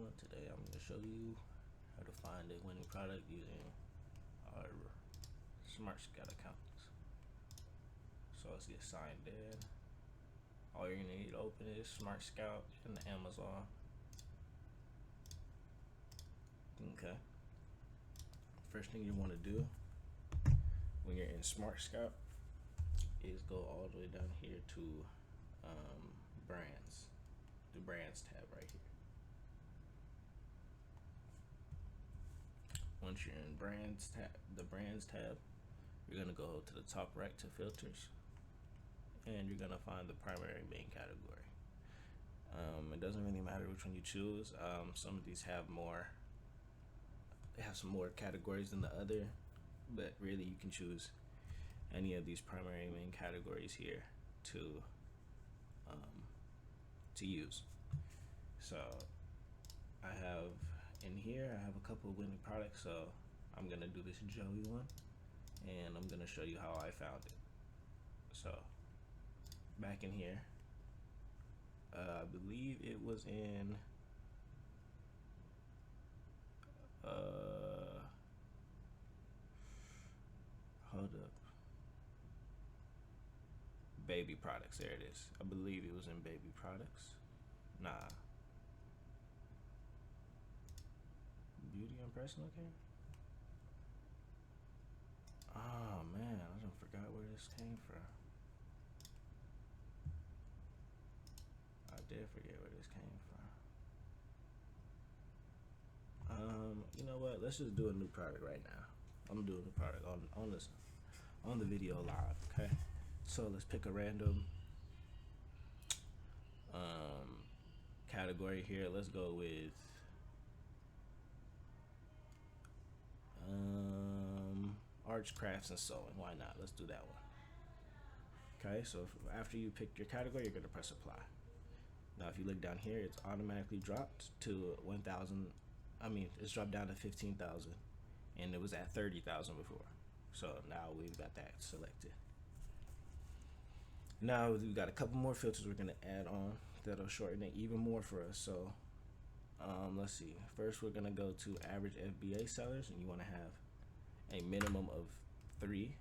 everyone. Today I'm going to show you how to find a winning product using our smartscout accounts. So let's get signed in. All you're going to need to open is smartscout in the Amazon. Okay. First thing you want to do when you're in smartscout is go all the way down here to brands, the brands tab right here. Once you're in brands tab, the brands tab, you're gonna go to the top right to filters, and you're gonna find the primary main category. It doesn't really matter which one you choose. Some of these have more. They have some more categories than the other, but really you can choose any of these primary main categories here to use. So I have in here, I have a couple of winning products, so I'm gonna do this Joey one, and I'm gonna show you how I found it. So back in here, I believe it was in hold up, baby products. There it is. I believe it was in baby products. Nah, beauty and personal care. Oh man, I don't forgot where this came from. I did forget where this came from. You know what? Let's just do a new product right now. I'm gonna do a new product on the video live. Okay. So let's pick a random category here. Let's go with arts, crafts, and sewing. Why not? Let's do that one. Okay, so after you pick your category, you're gonna press apply. Now, if you look down here, it's automatically dropped to 1,000. I mean, it's dropped down to 15,000, and it was at 30,000 before. So now we've got that selected. Now we've got a couple more filters we're gonna add on that'll shorten it even more for us. So let's see. First, we're gonna go to average FBA sellers, and you want to have a minimum of 3.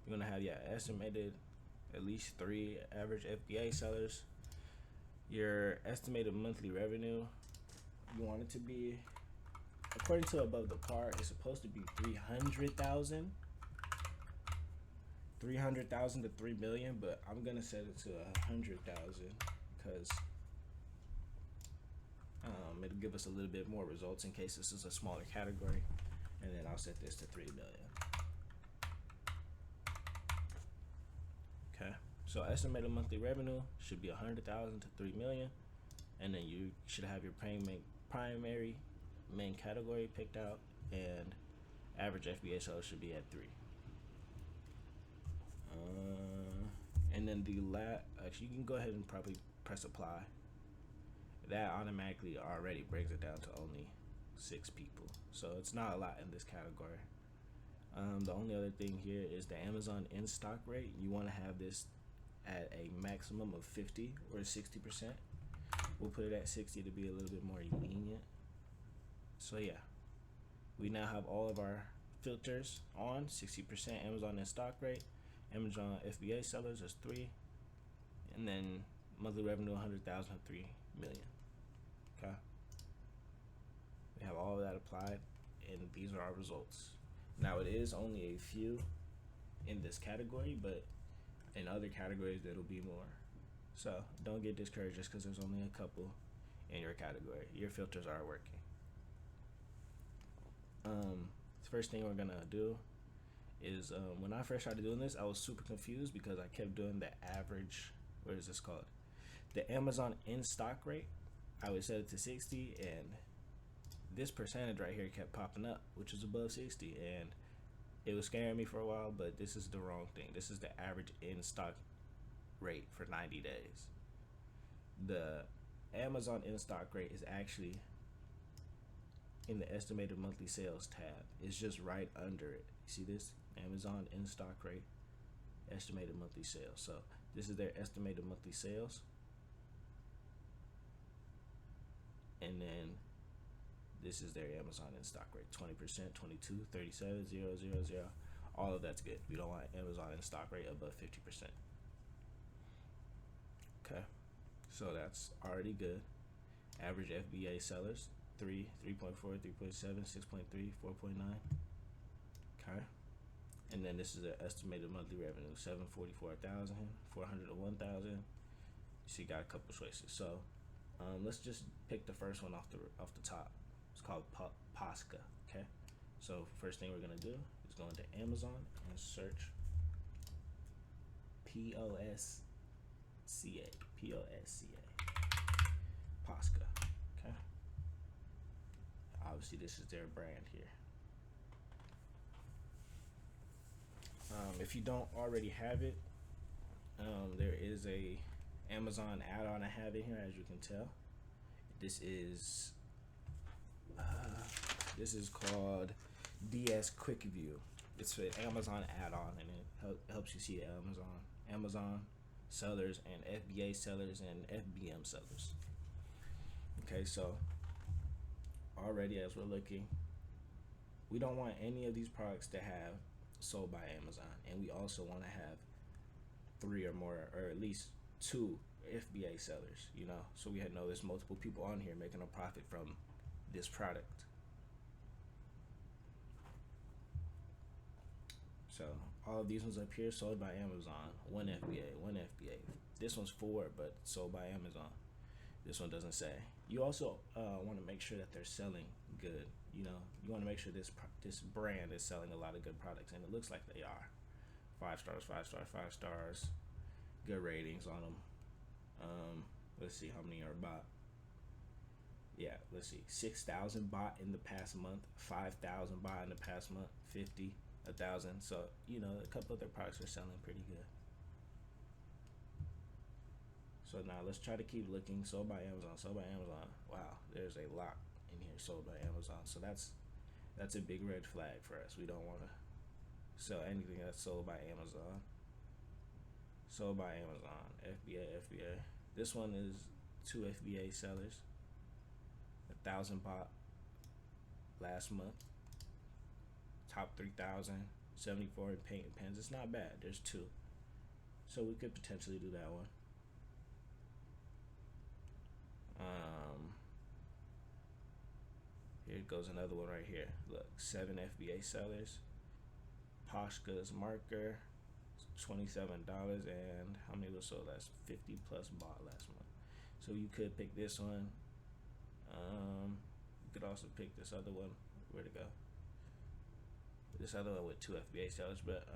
You're gonna have estimated at least 3 average FBA sellers. Your estimated monthly revenue, you want it to be, according to Above the Par, it's supposed to be 300,000 to 3 million, but I'm gonna set it to 100,000 because it'll give us a little bit more results in case this is a smaller category, and then I'll set this to 3 million. Okay, so estimated monthly revenue should be 100,000 to 3 million, and then you should have your primary main category picked out, and average FBA sales should be at 3. And then actually, you can go ahead and probably press apply. That automatically already brings it down to only 6 people, so it's not a lot in this category. The only other thing here is the Amazon in stock rate. You want to have this at a maximum of 50 or 60%. We'll put it at 60 to be a little bit more lenient. So yeah, we now have all of our filters on. 60% Amazon in stock rate, Amazon FBA sellers is 3, and then monthly revenue 100,000 to 3 million. Okay, we have all of that applied, and these are our results. Now, it is only a few in this category, but in other categories there'll be more. So don't get discouraged just because there's only a couple in your category. Your filters are working. The first thing we're gonna do is when I first started doing this, I was super confused because I kept doing the average. What is this called? The Amazon in stock rate. I would set it to 60, and this percentage right here kept popping up, which is above 60, and it was scaring me for a while. But this is the wrong thing. This is the average in stock rate for 90 days. The Amazon in stock rate is actually in the estimated monthly sales tab. It's just right under it. You see this? Amazon in stock rate, estimated monthly sales. So This is their estimated monthly sales. And then this is their Amazon in stock rate, 20%, 22, 37, 0, 0, 0. All of that's good. We don't want Amazon in stock rate above 50%. Okay, so that's already good. Average FBA sellers, 3, 3.4, 3.7, 6.3, 4.9. Okay. And then this is their estimated monthly revenue, 744,000, 400 to 1,000. So you got a couple choices. So let's just pick the first one off the top. It's called Posca. Okay. So first thing we're gonna do is go into Amazon and search Posca. Posca. Okay. Obviously, this is their brand here. If you don't already have it, there is a Amazon add-on I have in here, as you can tell. This is called DS Quick View. It's an Amazon add-on, and it helps you see Amazon sellers and FBA sellers and FBM sellers. Okay, so already as we're looking, we don't want any of these products to have sold by Amazon, and we also want to have 3 or more, or at least 2 FBA sellers, so we know there's multiple people on here making a profit from this product. So all of these ones up here sold by Amazon, 1 FBA. This one's 4, but sold by Amazon. This one doesn't say. You also want to make sure that they're selling good. You want to make sure this brand is selling a lot of good products, and it looks like they are. 5 stars, 5 stars, 5 stars. Good ratings on them. Let's see how many are bought. Yeah, let's see. 6,000 bought in the past month. 5,000 bought in the past month. 50, 1,000. So a couple of their products are selling pretty good. So now let's try to keep looking. Sold by Amazon. Sold by Amazon. Wow, there's a lot in here sold by Amazon. So that's a big red flag for us. We don't want to sell anything that's sold by Amazon. Sold by Amazon. FBA. This one is 2 FBA sellers. 1,000 bought last month. Top 3,000. 74 in paint and pens. It's not bad. There's 2. So we could potentially do that one. Here goes another one right here. Look, 7 FBA sellers. Posca's marker, $27, and how many was sold last? 50 plus bought last month. So you could pick this one. You could also pick this other one. Where'd it go? This other one with 2 FBA sellers, but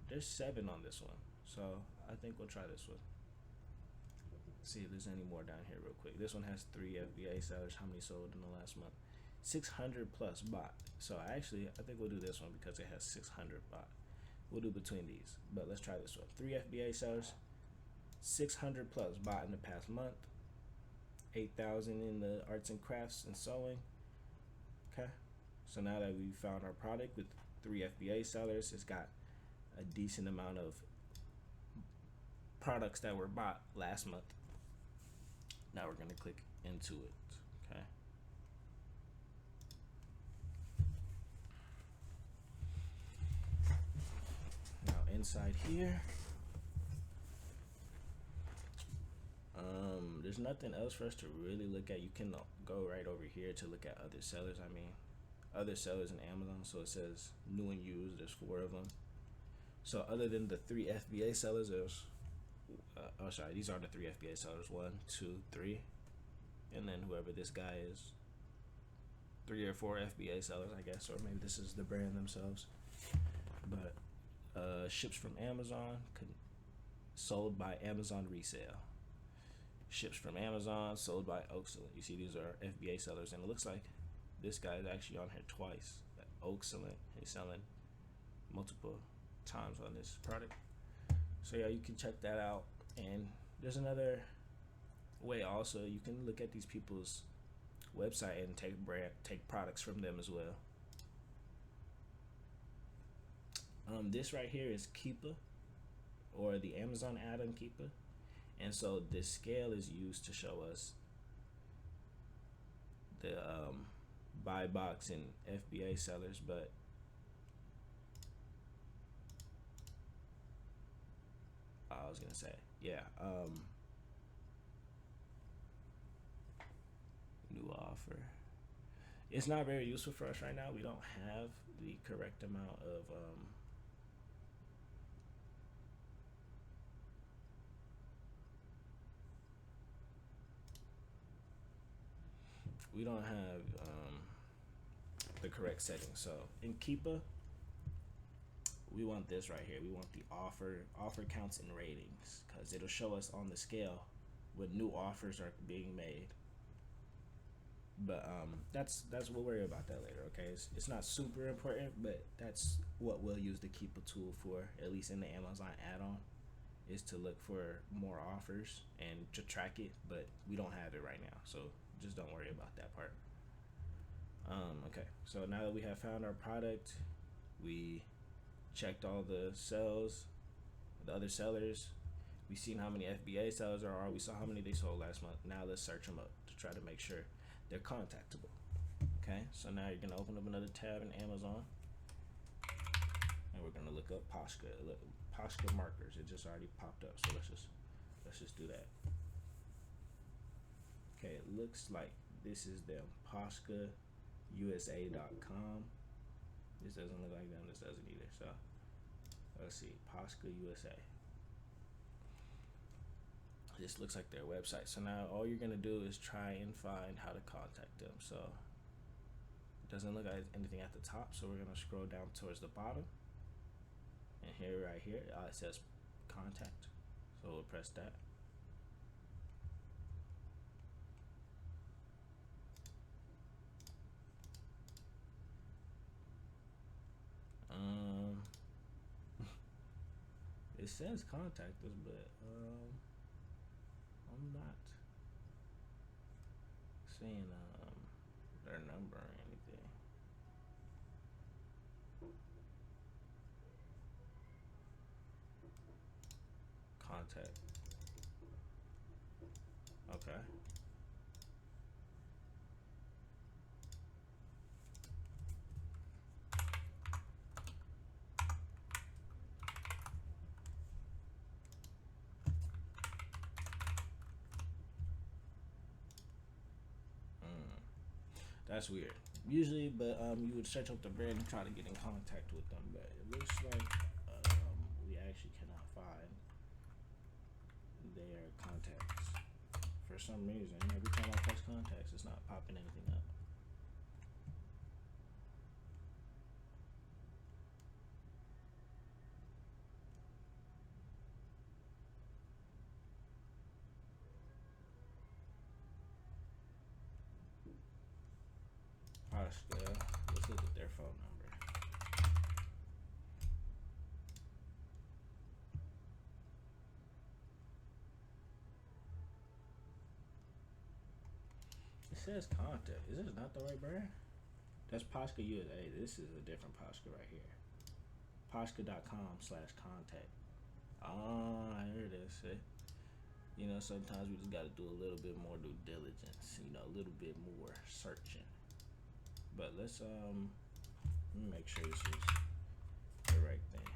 there's 7 on this one. So I think we'll try this one. See if there's any more down here real quick. This one has 3 FBA sellers. How many sold in the last month? 600 plus bought. So I think we'll do this one because it has 600 bought. We'll do between these, but let's try this one. 3 FBA sellers, 600 plus bought in the past month. 8,000 in the arts and crafts and sewing. Okay, so now that we found our product with 3 FBA sellers, it's got a decent amount of products that were bought last month. Now we're gonna click into it. Okay. Now inside here, there's nothing else for us to really look at. You can go right over here to look at other sellers. Other sellers in Amazon. So it says new and used. There's 4 of them. So other than the 3 FBA sellers, there's these are the 3 FBA sellers. 1, 2, 3, and then whoever this guy is, 3 or 4 FBA sellers, I guess, or maybe this is the brand themselves. But ships from Amazon, sold by Amazon resale. Ships from Amazon, sold by Oaksalent. You see, these are FBA sellers, and it looks like this guy is actually on here twice. Oaksalent, he's selling multiple times on this product. So yeah, you can check that out. And there's another way also. You can look at these people's website and take products from them as well. This right here is Keepa. or the Amazon add-on keeper. And so this scale is used to show us the buy box and FBA sellers, but I was gonna say, yeah, new offer. It's not very useful for us right now. We don't have the correct amount of we don't have the correct settings. So in Keepa, we want this right here. We want the offer counts and ratings, because it'll show us on the scale when new offers are being made. But we'll worry about that later. Okay, it's not super important, but that's what we'll use the Keepa tool for, at least in the Amazon add-on, is to look for more offers and to track it. But we don't have it right now, so just don't worry about that part. Okay, so now that we have found our product, we checked all the sales, the other sellers. We seen how many FBA sellers there are. We saw how many they sold last month. Now let's search them up to try to make sure they're contactable. Okay, so now you're gonna open up another tab in Amazon, and we're gonna look up Posca. Posca markers. It just already popped up. So let's just do that. Okay, it looks like this is them. PoscaUSA.com. This doesn't look like them. This doesn't either. So let's see, Posca USA. This looks like their website. So now all you're gonna do is try and find how to contact them. So it doesn't look like anything at the top. So we're gonna scroll down towards the bottom, and here, right here, it says contact. So we'll press that. It says contact us, but I'm not seeing their number or anything. Contact. Okay. That's weird. Usually, but you would search up the brand and try to get in contact with them, but it looks like we actually cannot find their contacts for some reason. Every time I press contacts, it's not popping anything up. Posca. Let's look at their phone number. It says contact. Is this not the right brand? That's Posca USA. This is a different Posca right here. Posca.com/contact. Ah, here it is. See? You know, sometimes we just got to do a little bit more due diligence. You know, a little bit more searching. But let's let me make sure this is the right thing.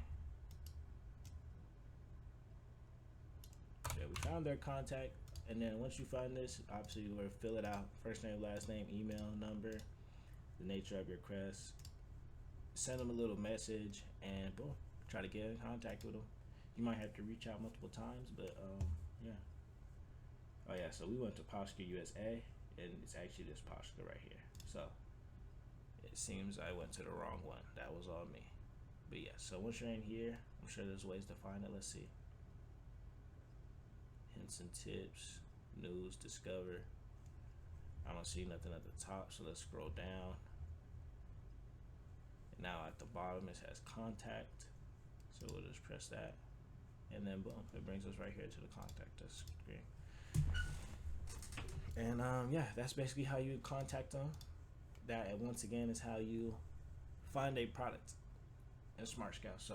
Yeah, we found their contact, and then once you find this, obviously you're gonna fill it out: first name, last name, email, number, the nature of your request. Send them a little message, and boom, try to get in contact with them. You might have to reach out multiple times, but yeah. Oh yeah, so we went to Posca USA, and it's actually this Posca right here. So it seems I went to the wrong one. That was all me. But yeah, so once you're in here, I'm sure there's ways to find it. Let's see. Hints and tips, news, discover. I don't see nothing at the top, so let's scroll down. And now at the bottom it says contact. So we'll just press that. And then boom, it brings us right here to the contact us screen. And yeah, that's basically how you contact them. That once again is how you find a product in SmartScout. So